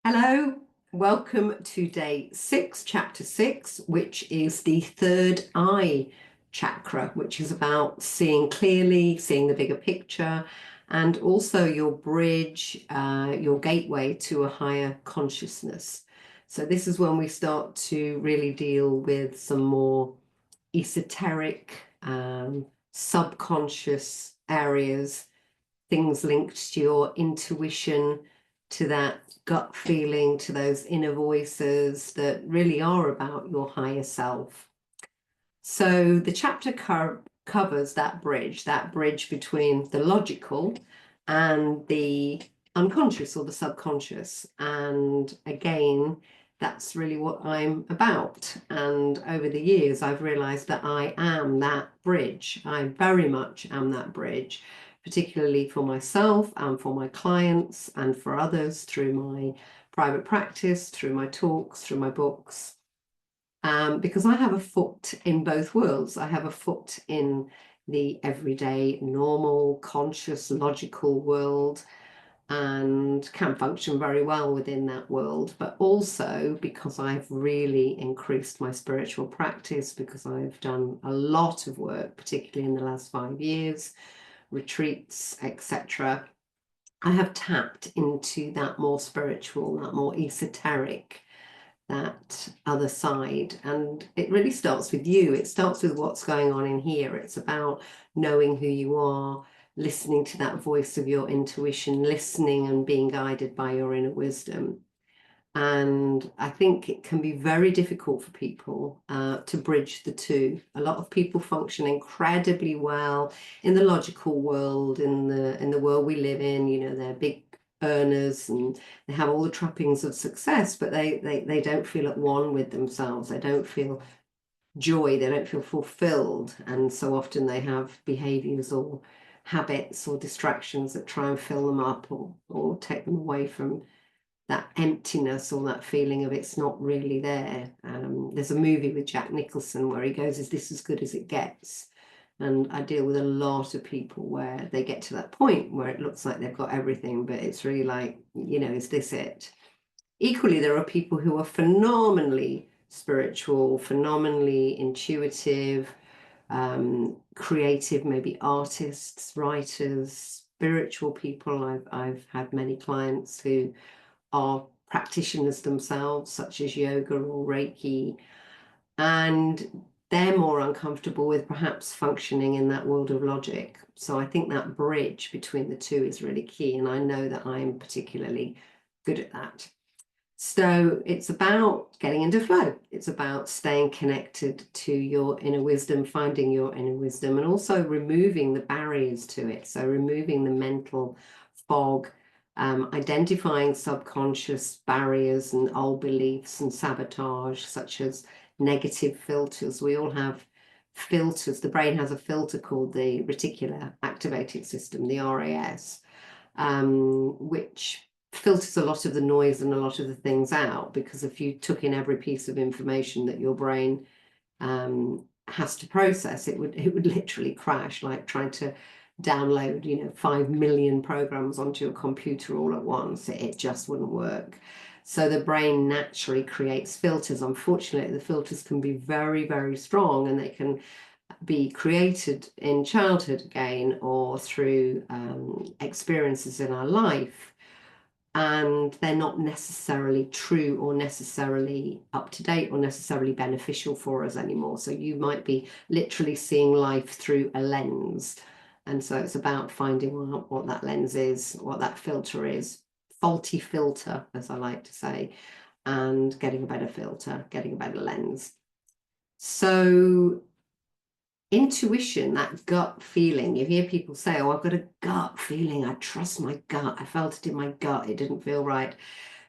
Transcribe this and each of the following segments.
Hello, welcome to day 6, chapter 6, which is the third eye chakra, which is about seeing clearly, seeing the bigger picture, and also your bridge, your gateway to a higher consciousness. So this is when we start to really deal with some more esoteric, subconscious areas, things linked to your intuition, to that gut feeling, to those inner voices that really are about your higher self. So the chapter covers that bridge between the logical and the unconscious or the subconscious. And again, that's really what I'm about. And over the years, I've realized that I am that bridge. I very much am that bridge, particularly for myself and for my clients and for others through my private practice, through my talks, through my books. Because I have a foot in both worlds. I have a foot in the everyday, normal, conscious, logical world, and can function very well within that world, but also because I've really increased my spiritual practice, because I've done a lot of work, particularly in the last 5 years, retreats, etc. I have tapped into that more spiritual, that more esoteric, that other side. And it really starts with you. It starts with what's going on in here. It's about knowing who you are, listening to that voice of your intuition, listening and being guided by your inner wisdom. And I think it can be very difficult for people to bridge the two. A lot of people function incredibly well in the logical world, in the world we live in. You know, they're big earners and they have all the trappings of success, but they don't feel at one with themselves. They don't feel joy. They don't feel fulfilled. And so often they have behaviors or habits or distractions that try and fill them up or take them away from that emptiness or that feeling of it's not really there. There's a movie with Jack Nicholson where he goes, "Is this as good as it gets?" And I deal with a lot of people where they get to that point where it looks like they've got everything, but it's really like, is this it? Equally, there are people who are phenomenally spiritual, phenomenally intuitive, creative, maybe artists, writers, spiritual people. I've had many clients who are practitioners themselves, such as yoga or Reiki, and they're more uncomfortable with perhaps functioning in that world of logic. So I think that bridge between the two is really key, and I know that I'm particularly good at that. So it's about getting into flow. It's about staying connected to your inner wisdom, finding your inner wisdom, and also removing the barriers to it. So removing the mental fog, identifying subconscious barriers and old beliefs and sabotage, such as negative filters. We all have filters. The brain has a filter called the reticular activating system, the RAS, which filters a lot of the noise and a lot of the things out, because if you took in every piece of information that your brain has to process, it would literally crash, like trying to download 5 million programs onto your computer all at once. It just wouldn't work. So the brain naturally creates filters. Unfortunately, the filters can be very, very strong, and they can be created in childhood again or through experiences in our life, and they're not necessarily true or necessarily up to date or necessarily beneficial for us anymore. So you might be literally seeing life through a lens. And so it's about finding out what that lens is, what that filter is, faulty filter, as I like to say, and getting a better filter, getting a better lens. So intuition, that gut feeling, you hear people say, "Oh, I've got a gut feeling. I trust my gut. I felt it in my gut. It didn't feel right."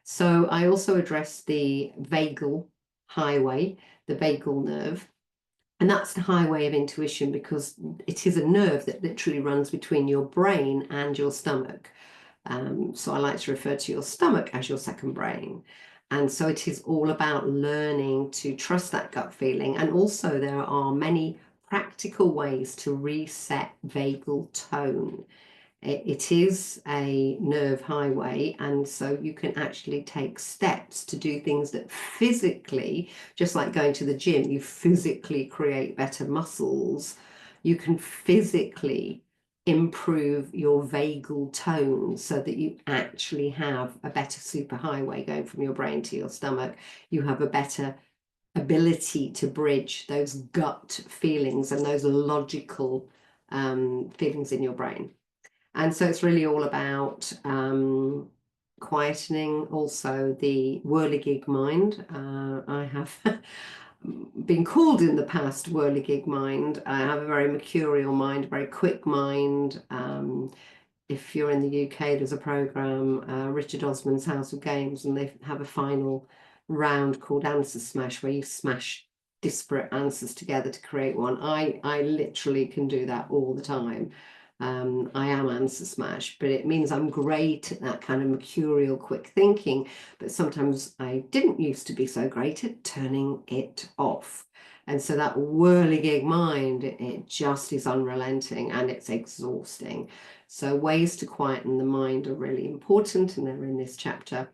So I also address the vagal highway, the vagal nerve. And that's the highway of intuition, because it is a nerve that literally runs between your brain and your stomach. So I like to refer to your stomach as your second brain. And so it is all about learning to trust that gut feeling. And also there are many practical ways to reset vagal tone. It is a nerve highway, and so you can actually take steps to do things that physically, just like going to the gym, you physically create better muscles. You can physically improve your vagal tone so that you actually have a better superhighway going from your brain to your stomach. You have a better ability to bridge those gut feelings and those logical feelings in your brain. And so it's really all about quietening also the whirligig mind. I have been called in the past whirligig mind. I have a very mercurial mind, a very quick mind. If you're in the UK, there's a program, Richard Osman's House of Games, and they have a final round called Answer Smash, where you smash disparate answers together to create one. I literally can do that all the time. I am Answer Smash, but it means I'm great at that kind of mercurial quick thinking, but sometimes I didn't used to be so great at turning it off. And so that whirligig mind, it just is unrelenting and it's exhausting. So ways to quieten the mind are really important, and they're in this chapter.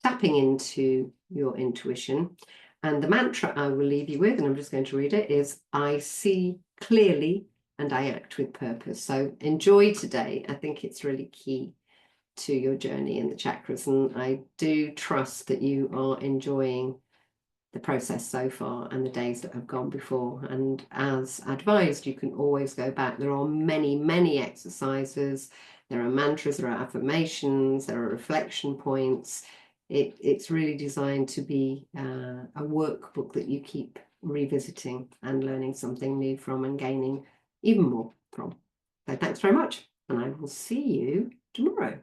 Tapping into your intuition. And the mantra I will leave you with, and I'm just going to read it, is I see clearly and I act with purpose. So enjoy today. I think it's really key to your journey in the chakras, and I do trust that you are enjoying the process so far and the days that have gone before. And as advised, you can always go back. There are many, many exercises. There are mantras, there are affirmations, there are reflection points. It's really designed to be a workbook that you keep revisiting and learning something new from and gaining even more from. So thanks very much, and I will see you tomorrow.